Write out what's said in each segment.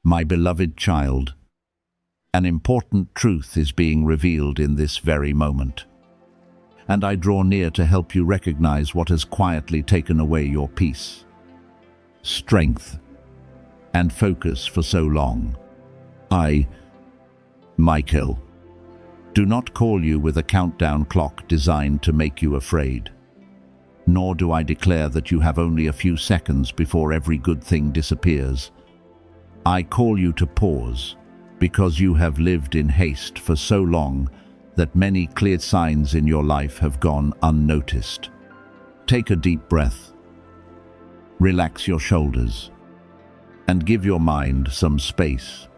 My beloved child, an important truth is being revealed in this very moment, and I draw near to help you recognize what has quietly taken away your peace, strength, and focus for so long. I, Michael, do not call you with a countdown clock designed to make you afraid, nor do I declare that you have only a few seconds before every good thing disappears. I call you to pause, because you have lived in haste for so long that many clear signs in your life have gone unnoticed. Take a deep breath, relax your shoulders, and give your mind some space.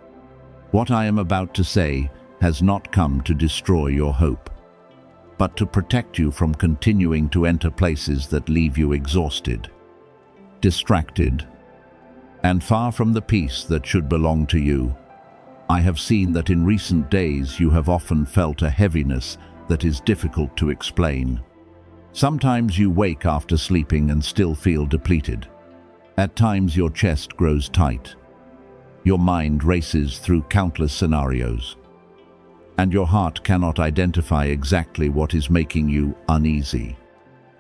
What I am about to say has not come to destroy your hope, but to protect you from continuing to enter places that leave you exhausted, distracted, and far from the peace that should belong to you. I have seen that in recent days you have often felt a heaviness that is difficult to explain. Sometimes you wake after sleeping and still feel depleted. At times your chest grows tight. Your mind races through countless scenarios, and your heart cannot identify exactly what is making you uneasy.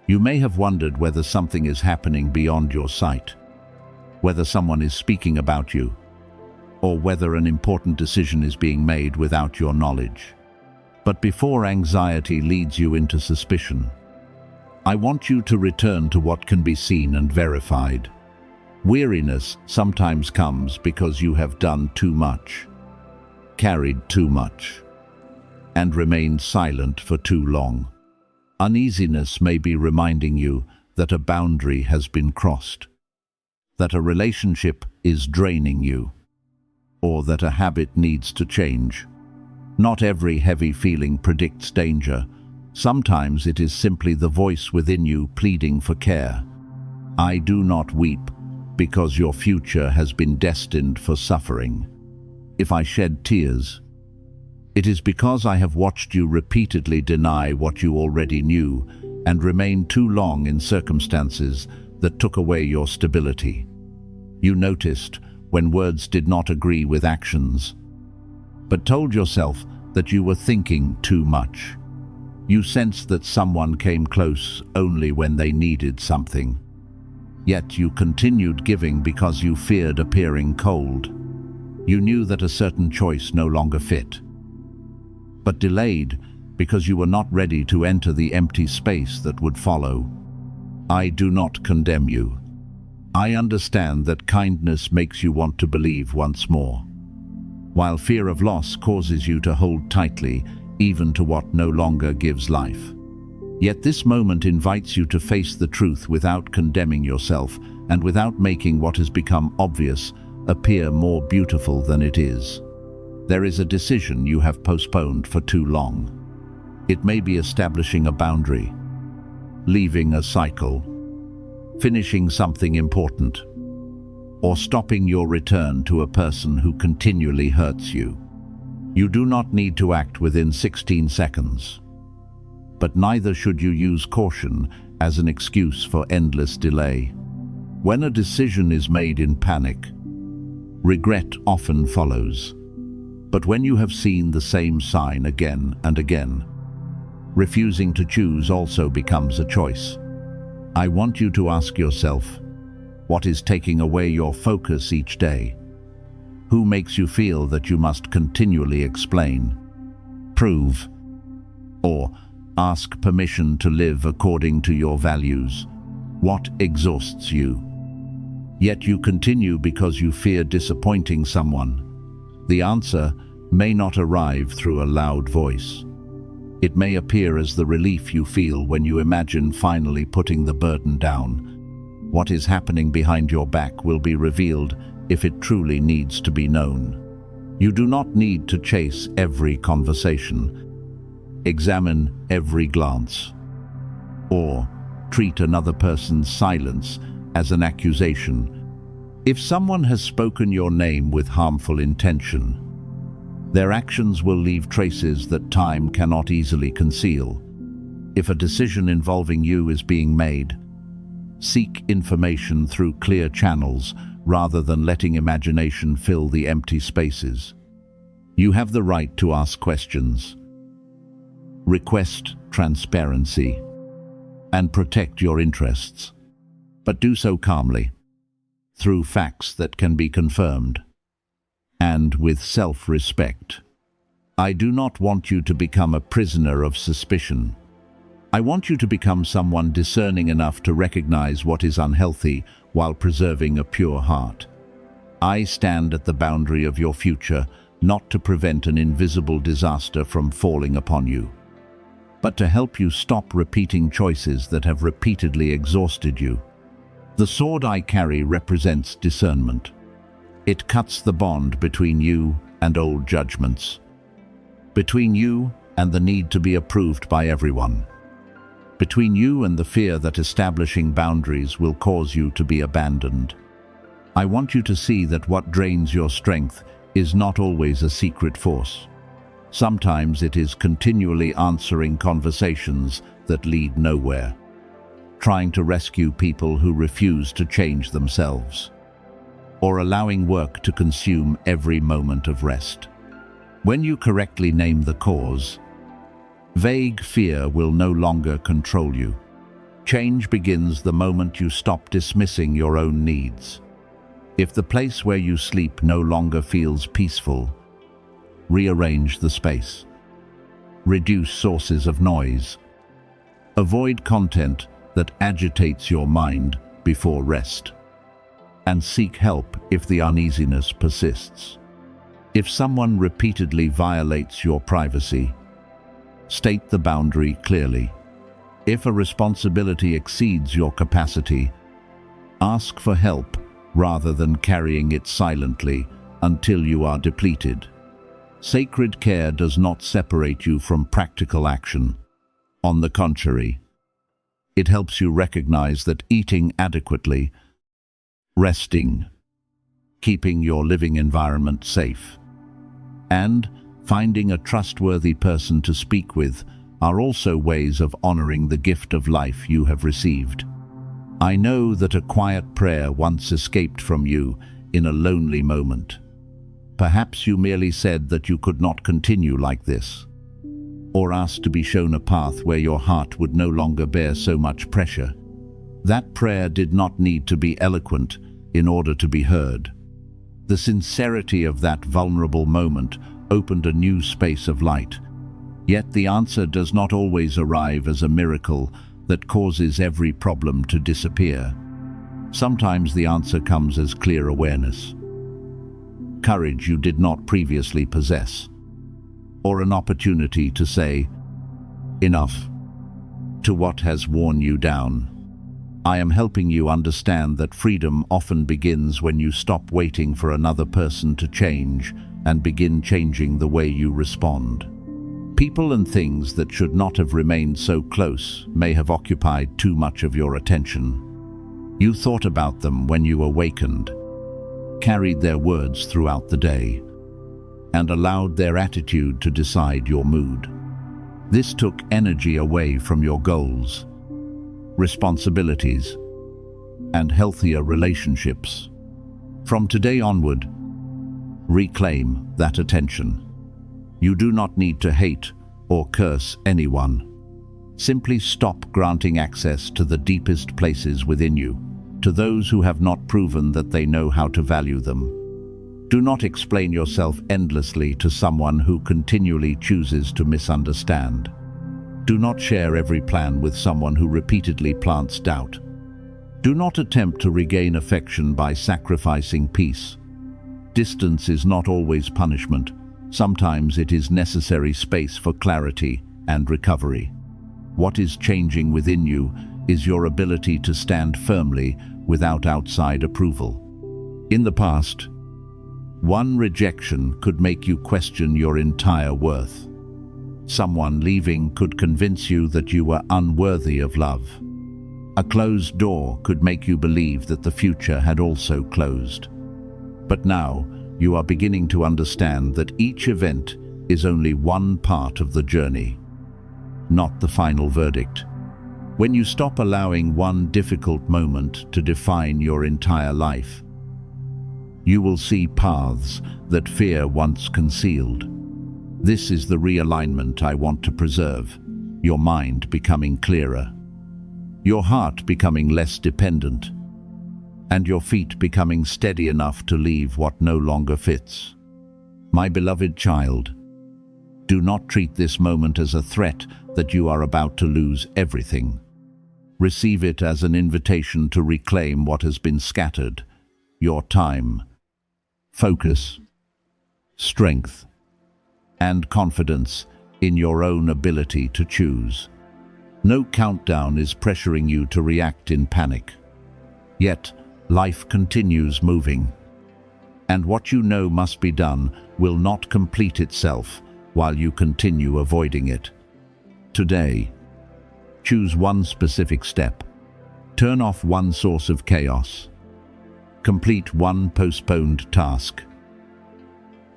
You may have wondered whether something is happening beyond your sight, whether someone is speaking about you, or whether an important decision is being made without your knowledge. But before anxiety leads you into suspicion, I want you to return to what can be seen and verified. Weariness sometimes comes because you have done too much, carried too much, and remained silent for too long. Uneasiness may be reminding you that a boundary has been crossed, that a relationship is draining you, or that a habit needs to change. Not every heavy feeling predicts danger. Sometimes it is simply the voice within you pleading for care. I do not weep because your future has been destined for suffering. If I shed tears, it is because I have watched you repeatedly deny what you already knew and remain too long in circumstances that took away your stability. You noticed when words did not agree with actions, but told yourself that you were thinking too much. You sensed that someone came close only when they needed something. Yet you continued giving because you feared appearing cold. You knew that a certain choice no longer fit, but delayed because you were not ready to enter the empty space that would follow. I do not condemn you. I understand that kindness makes you want to believe once more, while fear of loss causes you to hold tightly even to what no longer gives life. Yet this moment invites you to face the truth without condemning yourself and without making what has become obvious appear more beautiful than it is. There is a decision you have postponed for too long. It may be establishing a boundary, leaving a cycle, finishing something important, or stopping your return to a person who continually hurts you. You do not need to act within 16 seconds, but neither should you use caution as an excuse for endless delay. When a decision is made in panic, regret often follows. But when you have seen the same sign again and again, refusing to choose also becomes a choice. I want you to ask yourself, what is taking away your focus each day? Who makes you feel that you must continually explain, prove, or ask permission to live according to your values? What exhausts you? Yet you continue because you fear disappointing someone. The answer may not arrive through a loud voice. It may appear as the relief you feel when you imagine finally putting the burden down. What is happening behind your back will be revealed if it truly needs to be known. You do not need to chase every conversation, examine every glance, or treat another person's silence as an accusation. If someone has spoken your name with harmful intention, their actions will leave traces that time cannot easily conceal. If a decision involving you is being made, seek information through clear channels rather than letting imagination fill the empty spaces. You have the right to ask questions, request transparency, and protect your interests. But do so calmly, through facts that can be confirmed, and with self-respect. I do not want you to become a prisoner of suspicion. I want you to become someone discerning enough to recognize what is unhealthy while preserving a pure heart. I stand at the boundary of your future, not to prevent an invisible disaster from falling upon you, but to help you stop repeating choices that have repeatedly exhausted you. The sword I carry represents discernment. It cuts the bond between you and old judgments, between you and the need to be approved by everyone, between you and the fear that establishing boundaries will cause you to be abandoned. I want you to see that what drains your strength is not always a secret force. Sometimes it is continually answering conversations that lead nowhere, trying to rescue people who refuse to change themselves, or allowing work to consume every moment of rest. When you correctly name the cause, vague fear will no longer control you. Change begins the moment you stop dismissing your own needs. If the place where you sleep no longer feels peaceful, rearrange the space. Reduce sources of noise. Avoid content that agitates your mind before rest. And seek help if the uneasiness persists. If someone repeatedly violates your privacy, state the boundary clearly. If a responsibility exceeds your capacity, ask for help rather than carrying it silently until you are depleted. Sacred care does not separate you from practical action. On the contrary, it helps you recognize that eating adequately, resting, keeping your living environment safe, and finding a trustworthy person to speak with are also ways of honoring the gift of life you have received. I know that a quiet prayer once escaped from you in a lonely moment. Perhaps you merely said that you could not continue like this, or asked to be shown a path where your heart would no longer bear so much pressure. That prayer did not need to be eloquent in order to be heard. The sincerity of that vulnerable moment opened a new space of light. Yet the answer does not always arrive as a miracle that causes every problem to disappear. Sometimes the answer comes as clear awareness, courage you did not previously possess, or an opportunity to say, enough, to what has worn you down. I am helping you understand that freedom often begins when you stop waiting for another person to change and begin changing the way you respond. People and things that should not have remained so close may have occupied too much of your attention. You thought about them when you awakened, carried their words throughout the day, and allowed their attitude to decide your mood. This took energy away from your goals, responsibilities, and healthier relationships. From today onward, reclaim that attention. You do not need to hate or curse anyone. Simply stop granting access to the deepest places within you, to those who have not proven that they know how to value them. Do not explain yourself endlessly to someone who continually chooses to misunderstand. Do not share every plan with someone who repeatedly plants doubt. Do not attempt to regain affection by sacrificing peace. Distance is not always punishment. Sometimes it is necessary space for clarity and recovery. What is changing within you is your ability to stand firmly without outside approval. In the past, one rejection could make you question your entire worth. Someone leaving could convince you that you were unworthy of love. A closed door could make you believe that the future had also closed. But now, you are beginning to understand that each event is only one part of the journey, not the final verdict. When you stop allowing one difficult moment to define your entire life, You will see paths that fear once concealed. This is the realignment I want to preserve, your mind becoming clearer, your heart becoming less dependent, and your feet becoming steady enough to leave what no longer fits. My beloved child, do not treat this moment as a threat that you are about to lose everything. Receive it as an invitation to reclaim what has been scattered, your time, focus, strength, and confidence in your own ability to choose. No countdown is pressuring you to react in panic. Yet, life continues moving, and what you know must be done will not complete itself while you continue avoiding it. Today, choose one specific step. Turn off one source of chaos. Complete one postponed task.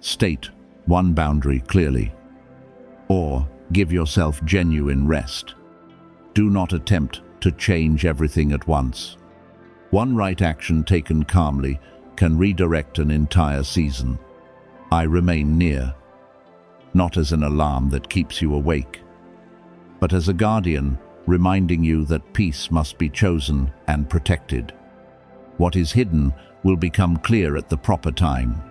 State one boundary clearly. Or give yourself genuine rest. Do not attempt to change everything at once. One right action taken calmly can redirect an entire season. I remain near, not as an alarm that keeps you awake, but as a guardian reminding you that peace must be chosen and protected. What is hidden will become clear at the proper time.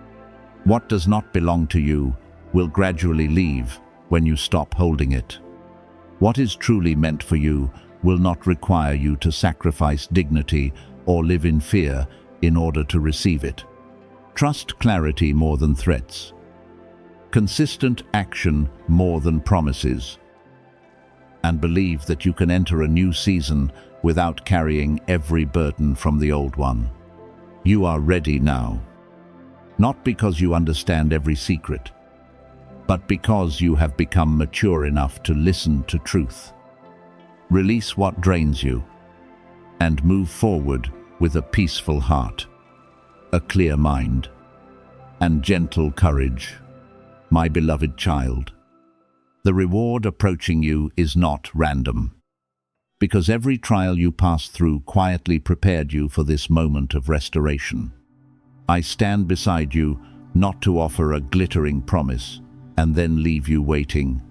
What does not belong to you will gradually leave when you stop holding it. What is truly meant for you will not require you to sacrifice dignity or live in fear in order to receive it. Trust clarity more than threats. Consistent action more than promises. And believe that you can enter a new season without carrying every burden from the old one. You are ready now. Not because you understand every secret, but because you have become mature enough to listen to truth. Release what drains you, and move forward with a peaceful heart, a clear mind, and gentle courage. My beloved child, the reward approaching you is not random, because every trial you passed through quietly prepared you for this moment of restoration. I stand beside you, not to offer a glittering promise and then leave you waiting,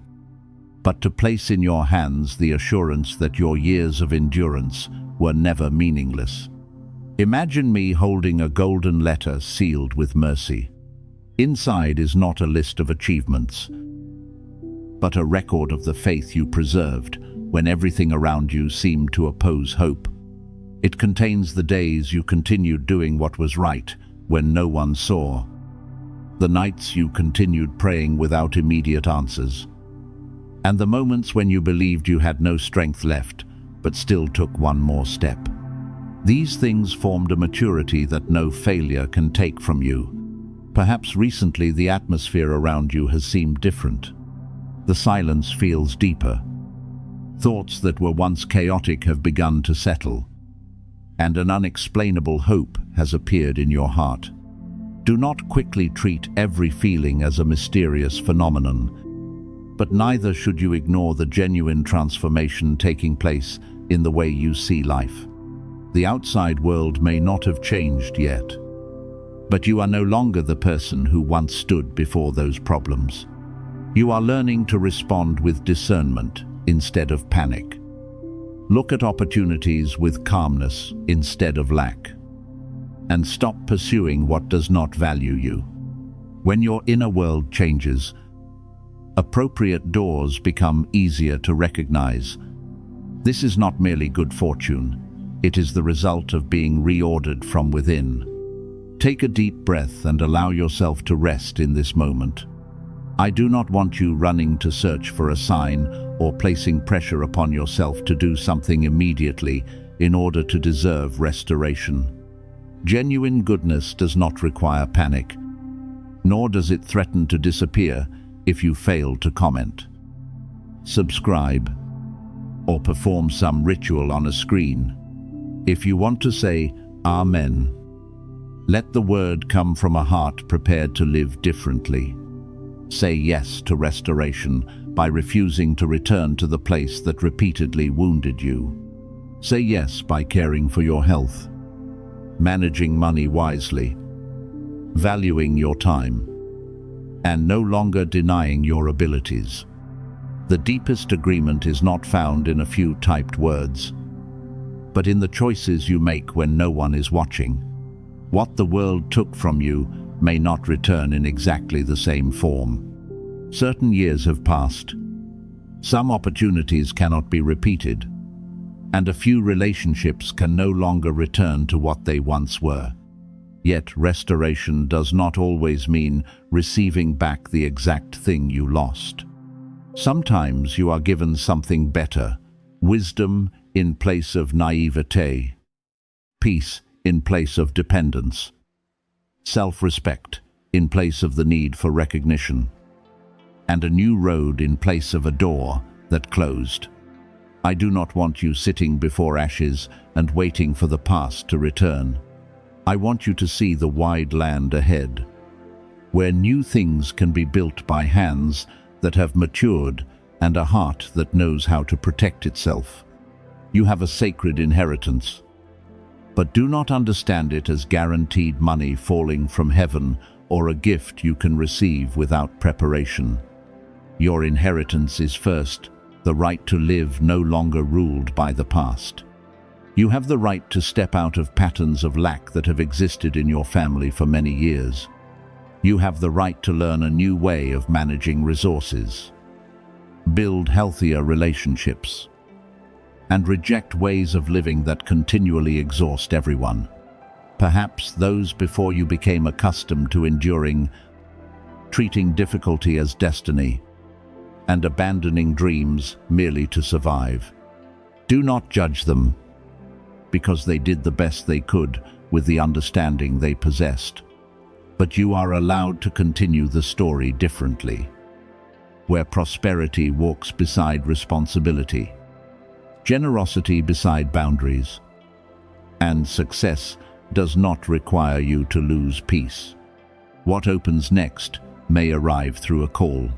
but to place in your hands the assurance that your years of endurance were never meaningless. Imagine me holding a golden letter sealed with mercy. Inside is not a list of achievements, but a record of the faith you preserved when everything around you seemed to oppose hope. It contains the days you continued doing what was right when no one saw, the nights you continued praying without immediate answers, and the moments when you believed you had no strength left, but still took one more step. These things formed a maturity that no failure can take from you. Perhaps recently the atmosphere around you has seemed different. The silence feels deeper. Thoughts that were once chaotic have begun to settle, and an unexplainable hope has appeared in your heart. Do not quickly treat every feeling as a mysterious phenomenon, but neither should you ignore the genuine transformation taking place in the way you see life. The outside world may not have changed yet, but you are no longer the person who once stood before those problems. You are learning to respond with discernment instead of panic. Look at opportunities with calmness instead of lack, and stop pursuing what does not value you. When your inner world changes, appropriate doors become easier to recognize. This is not merely good fortune, it is the result of being reordered from within. Take a deep breath and allow yourself to rest in this moment. I do not want you running to search for a sign or placing pressure upon yourself to do something immediately in order to deserve restoration. Genuine goodness does not require panic, nor does it threaten to disappear if you fail to comment, subscribe, or perform some ritual on a screen. If you want to say Amen, let the word come from a heart prepared to live differently. Say yes to restoration by refusing to return to the place that repeatedly wounded you. Say yes by caring for your health, managing money wisely, valuing your time, and no longer denying your abilities. The deepest agreement is not found in a few typed words, but in the choices you make when no one is watching. What the world took from you may not return in exactly the same form. Certain years have passed. Some opportunities cannot be repeated, and a few relationships can no longer return to what they once were. Yet restoration does not always mean receiving back the exact thing you lost. Sometimes you are given something better: wisdom in place of naivete, peace in place of dependence, self-respect in place of the need for recognition, and a new road in place of a door that closed. I do not want you sitting before ashes and waiting for the past to return. I want you to see the wide land ahead, where new things can be built by hands that have matured and a heart that knows how to protect itself. You have a sacred inheritance, but do not understand it as guaranteed money falling from heaven or a gift you can receive without preparation. Your inheritance is first the right to live no longer ruled by the past. You have the right to step out of patterns of lack that have existed in your family for many years. You have the right to learn a new way of managing resources, build healthier relationships, and reject ways of living that continually exhaust everyone. Perhaps those before you became accustomed to enduring, treating difficulty as destiny, and abandoning dreams merely to survive. Do not judge them, because they did the best they could with the understanding they possessed. But you are allowed to continue the story differently, where prosperity walks beside responsibility, generosity beside boundaries, and success does not require you to lose peace. What opens next may arrive through a call,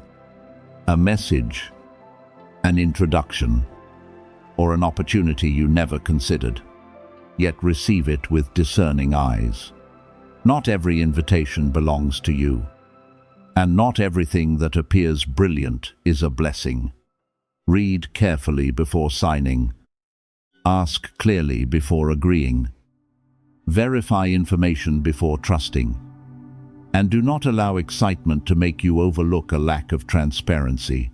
a message, an introduction, or an opportunity you never considered. Yet receive it with discerning eyes. Not every invitation belongs to you, and not everything that appears brilliant is a blessing. Read carefully before signing. Ask clearly before agreeing. Verify information before trusting. And do not allow excitement to make you overlook a lack of transparency.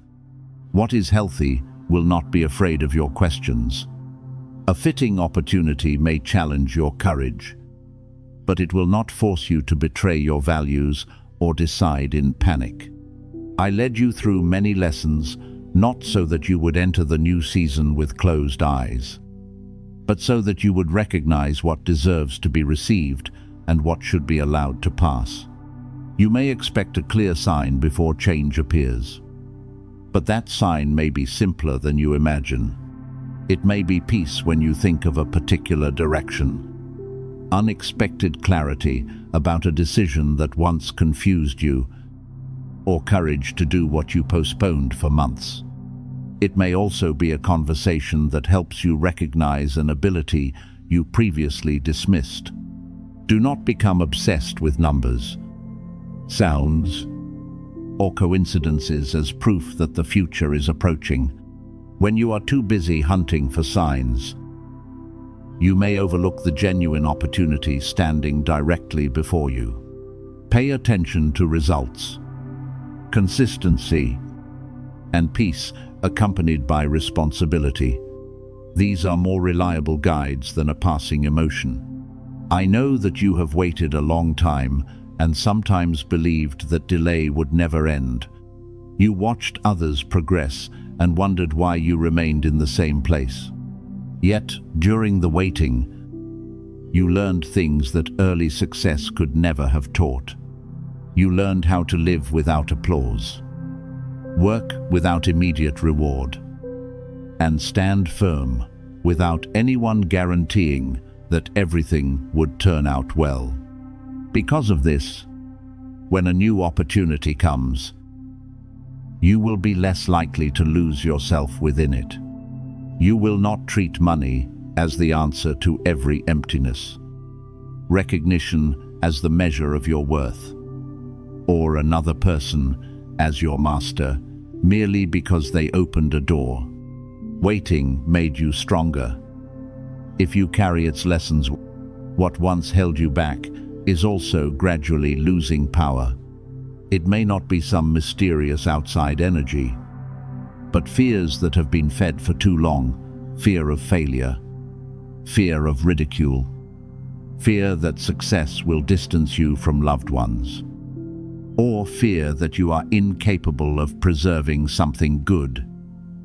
What is healthy will not be afraid of your questions. A fitting opportunity may challenge your courage, but it will not force you to betray your values or decide in panic. I led you through many lessons, not so that you would enter the new season with closed eyes, but so that you would recognize what deserves to be received and what should be allowed to pass. You may expect a clear sign before change appears, but that sign may be simpler than you imagine. It may be peace when you think of a particular direction, unexpected clarity about a decision that once confused you, or courage to do what you postponed for months. It may also be a conversation that helps you recognize an ability you previously dismissed. Do not become obsessed with numbers, sounds, or coincidences as proof that the future is approaching. When you are too busy hunting for signs, you may overlook the genuine opportunity standing directly before you. Pay attention to results, consistency, and peace accompanied by responsibility. These are more reliable guides than a passing emotion. I know that you have waited a long time and sometimes believed that delay would never end. You watched others progress and wondered why you remained in the same place. Yet, during the waiting, you learned things that early success could never have taught. You learned how to live without applause, work without immediate reward, and stand firm without anyone guaranteeing that everything would turn out well. Because of this, when a new opportunity comes, you will be less likely to lose yourself within it. You will not treat money as the answer to every emptiness. Recognition as the measure of your worth, or another person as your master, merely because they opened a door. Waiting made you stronger. If you carry its lessons, what once held you back is also gradually losing power. It may not be some mysterious outside energy, but fears that have been fed for too long, fear of failure, fear of ridicule, fear that success will distance you from loved ones, or fear that you are incapable of preserving something good.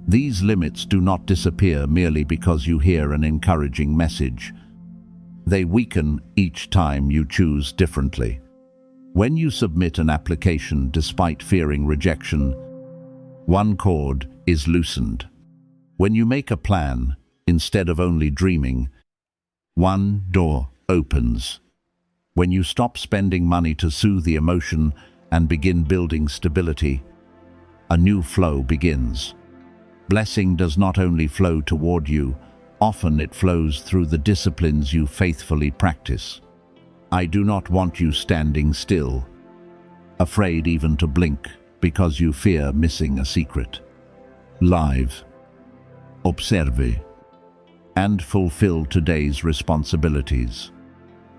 These limits do not disappear merely because you hear an encouraging message. They weaken each time you choose differently. When you submit an application despite fearing rejection, one cord is loosened. When you make a plan instead of only dreaming, one door opens. When you stop spending money to soothe the emotion and begin building stability, a new flow begins. Blessing does not only flow toward you, often it flows through the disciplines you faithfully practice. I do not want you standing still, afraid even to blink because you fear missing a secret. Live, observe, and fulfill today's responsibilities.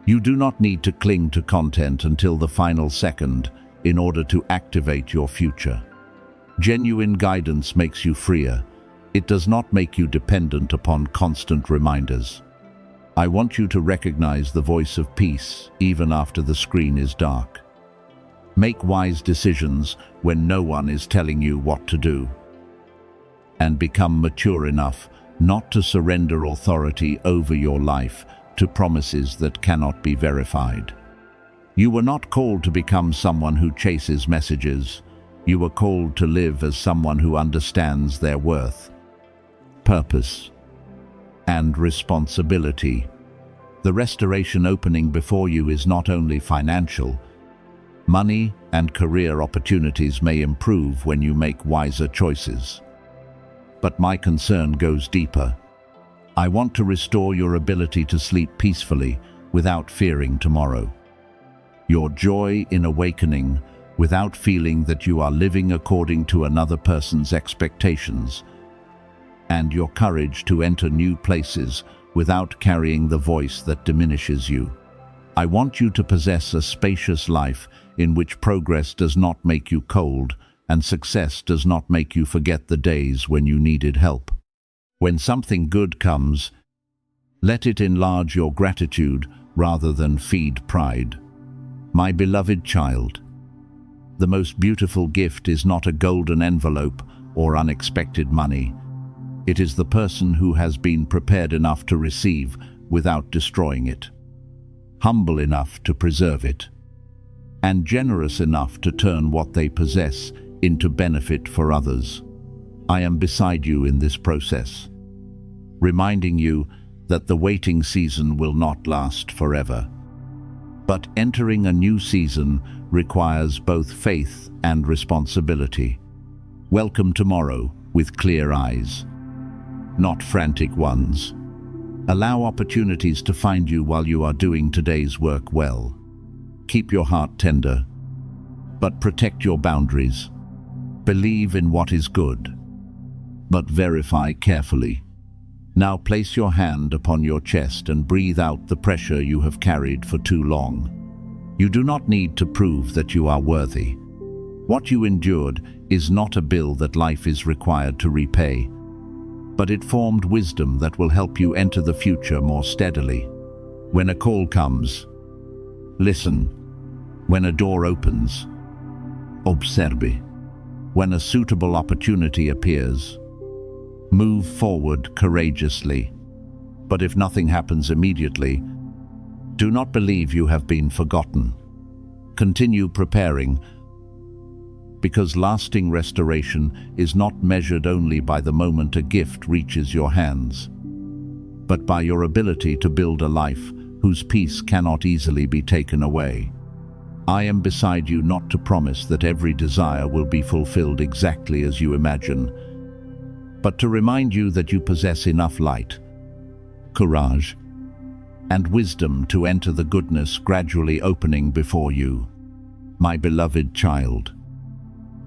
You do not need to cling to content until the final second in order to activate your future. Genuine guidance makes you freer. It does not make you dependent upon constant reminders. I want you to recognize the voice of peace even after the screen is dark. Make wise decisions when no one is telling you what to do. And become mature enough not to surrender authority over your life to promises that cannot be verified. You were not called to become someone who chases messages. You were called to live as someone who understands their worth, purpose, and responsibility. The restoration opening before you is not only financial. Money and career opportunities may improve when you make wiser choices. But my concern goes deeper. I want to restore your ability to sleep peacefully without fearing tomorrow. Your joy in awakening without feeling that you are living according to another person's expectations, and your courage to enter new places without carrying the voice that diminishes you. I want you to possess a spacious life in which progress does not make you cold and success does not make you forget the days when you needed help. When something good comes, let it enlarge your gratitude rather than feed pride. My beloved child, the most beautiful gift is not a golden envelope or unexpected money. It is the person who has been prepared enough to receive without destroying it, humble enough to preserve it, and generous enough to turn what they possess into benefit for others. I am beside you in this process, reminding you that the waiting season will not last forever. But entering a new season requires both faith and responsibility. Welcome tomorrow with clear eyes, not frantic ones. Allow opportunities to find you while you are doing today's work well. Keep your heart tender, but protect your boundaries. Believe in what is good, but verify carefully. Now place your hand upon your chest and breathe out the pressure you have carried for too long. You do not need to prove that you are worthy. What you endured is not a bill that life is required to repay, but it formed wisdom that will help you enter the future more steadily. When a call comes, listen. When a door opens, observe. When a suitable opportunity appears, move forward courageously. But if nothing happens immediately, do not believe you have been forgotten. Continue preparing, because lasting restoration is not measured only by the moment a gift reaches your hands, but by your ability to build a life whose peace cannot easily be taken away. I am beside you not to promise that every desire will be fulfilled exactly as you imagine, but to remind you that you possess enough light, courage, and wisdom to enter the goodness gradually opening before you. My beloved child,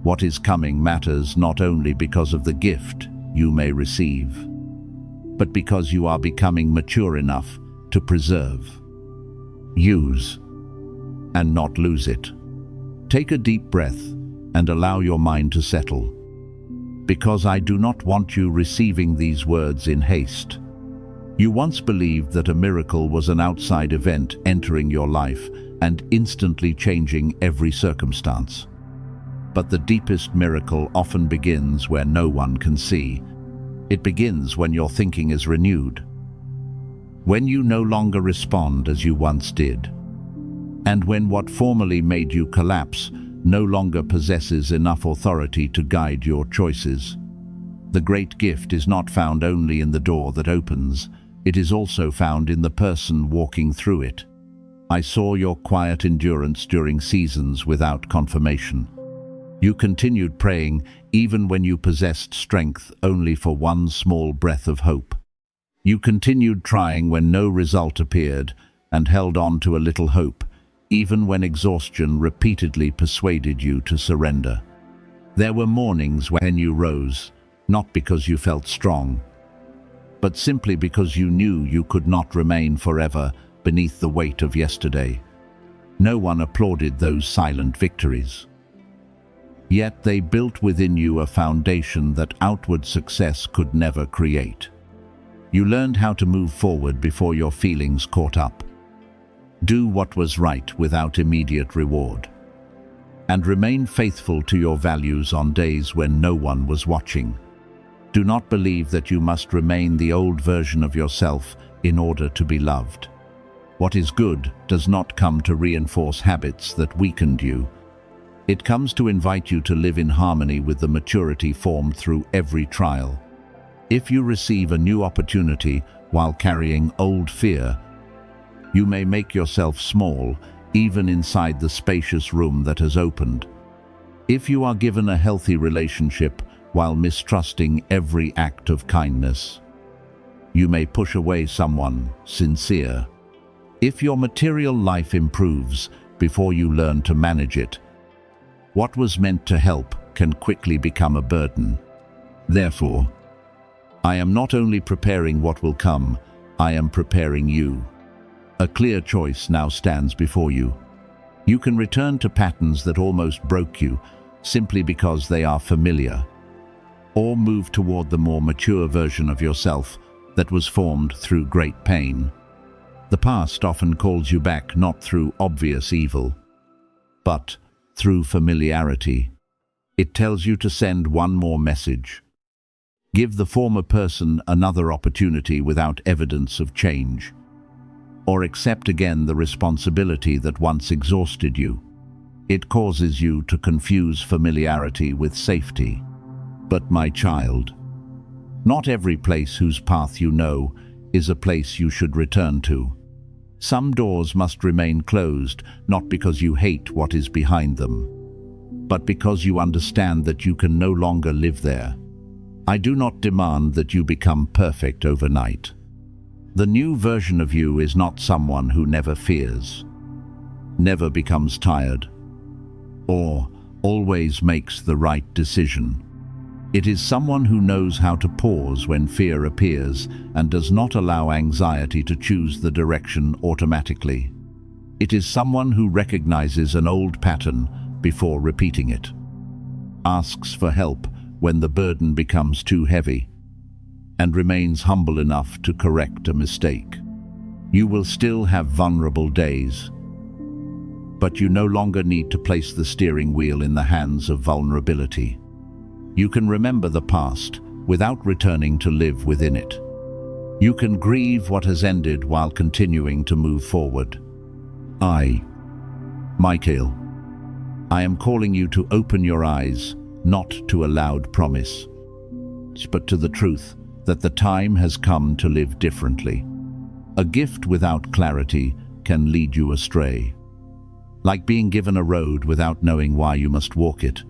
what is coming matters not only because of the gift you may receive, but because you are becoming mature enough to preserve, use, and not lose it. Take a deep breath and allow your mind to settle, because I do not want you receiving these words in haste. You once believed that a miracle was an outside event entering your life and instantly changing every circumstance. But the deepest miracle often begins where no one can see. It begins when your thinking is renewed, when you no longer respond as you once did, and when what formerly made you collapse no longer possesses enough authority to guide your choices. The great gift is not found only in the door that opens, it is also found in the person walking through it. I saw your quiet endurance during seasons without confirmation. You continued praying even when you possessed strength only for one small breath of hope. You continued trying when no result appeared and held on to a little hope, even when exhaustion repeatedly persuaded you to surrender. There were mornings when you rose, not because you felt strong, but simply because you knew you could not remain forever beneath the weight of yesterday. No one applauded those silent victories. Yet they built within you a foundation that outward success could never create. You learned how to move forward before your feelings caught up. Do what was right without immediate reward. And remain faithful to your values on days when no one was watching. Do not believe that you must remain the old version of yourself in order to be loved. What is good does not come to reinforce habits that weakened you. It comes to invite you to live in harmony with the maturity formed through every trial. If you receive a new opportunity while carrying old fear, you may make yourself small, even inside the spacious room that has opened. If you are given a healthy relationship while mistrusting every act of kindness, you may push away someone sincere. If your material life improves before you learn to manage it, what was meant to help can quickly become a burden. Therefore, I am not only preparing what will come, I am preparing you. A clear choice now stands before you. You can return to patterns that almost broke you simply because they are familiar, or move toward the more mature version of yourself that was formed through great pain. The past often calls you back not through obvious evil, but through familiarity. It tells you to send one more message. Give the former person another opportunity without evidence of change, or accept again the responsibility that once exhausted you. It causes you to confuse familiarity with safety. But my child, not every place whose path you know is a place you should return to. Some doors must remain closed, not because you hate what is behind them, but because you understand that you can no longer live there. I do not demand that you become perfect overnight. The new version of you is not someone who never fears, never becomes tired, or always makes the right decision. It is someone who knows how to pause when fear appears and does not allow anxiety to choose the direction automatically. It is someone who recognizes an old pattern before repeating it, asks for help when the burden becomes too heavy, and remains humble enough to correct a mistake. You will still have vulnerable days, but you no longer need to place the steering wheel in the hands of vulnerability. You can remember the past without returning to live within it. You can grieve what has ended while continuing to move forward. I, Michael, I am calling you to open your eyes, not to a loud promise, but to the truth that the time has come to live differently. A gift without clarity can lead you astray, like being given a road without knowing why you must walk it.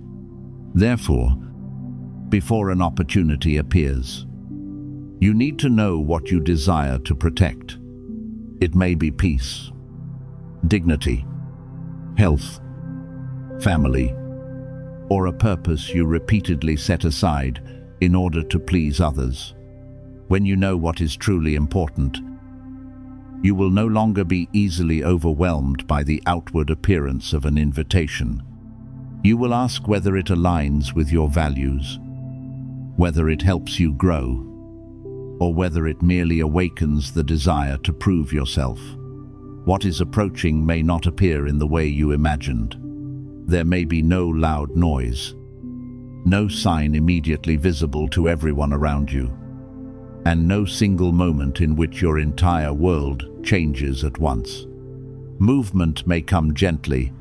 Therefore, before an opportunity appears, you need to know what you desire to protect. It may be peace, dignity, health, family, or a purpose you repeatedly set aside in order to please others. When you know what is truly important, you will no longer be easily overwhelmed by the outward appearance of an invitation. You will ask whether it aligns with your values, whether it helps you grow, or whether it merely awakens the desire to prove yourself. What is approaching may not appear in the way you imagined. There may be no loud noise, no sign immediately visible to everyone around you, and no single moment in which your entire world changes at once. Movement may come gently.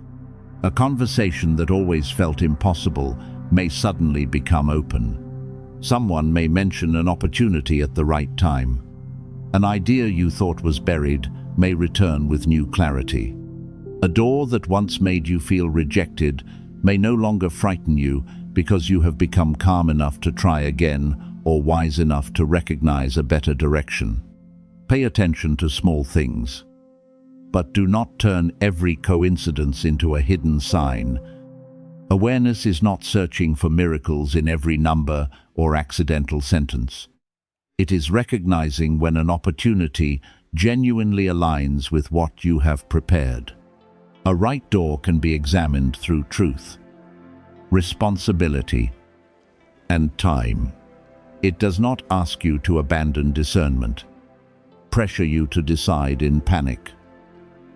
A conversation that always felt impossible may suddenly become open. Someone may mention an opportunity at the right time. An idea you thought was buried may return with new clarity. A door that once made you feel rejected may no longer frighten you because you have become calm enough to try again or wise enough to recognize a better direction. Pay attention to small things, but do not turn every coincidence into a hidden sign. Awareness is not searching for miracles in every number or accidental sentence. It is recognizing when an opportunity genuinely aligns with what you have prepared. A right door can be examined through truth, responsibility, and time. It does not ask you to abandon discernment, pressure you to decide in panic,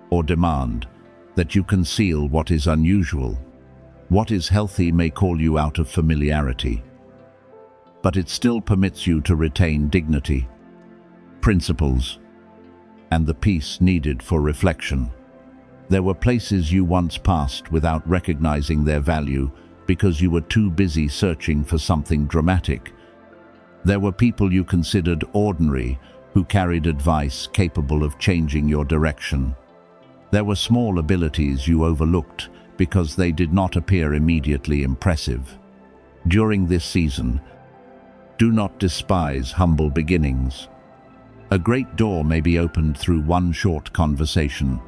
or demand that you conceal what is unusual. What is healthy may call you out of familiarity, but it still permits you to retain dignity, principles, and the peace needed for reflection. There were places you once passed without recognizing their value because you were too busy searching for something dramatic. There were people you considered ordinary who carried advice capable of changing your direction. There were small abilities you overlooked because they did not appear immediately impressive. During this season, do not despise humble beginnings. A great door may be opened through one short conversation.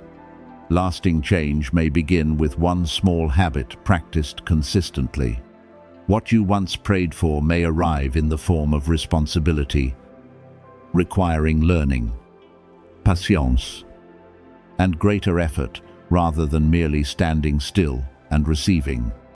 Lasting change may begin with one small habit practiced consistently. What you once prayed for may arrive in the form of responsibility, requiring learning, patience, and greater effort rather than merely standing still and receiving.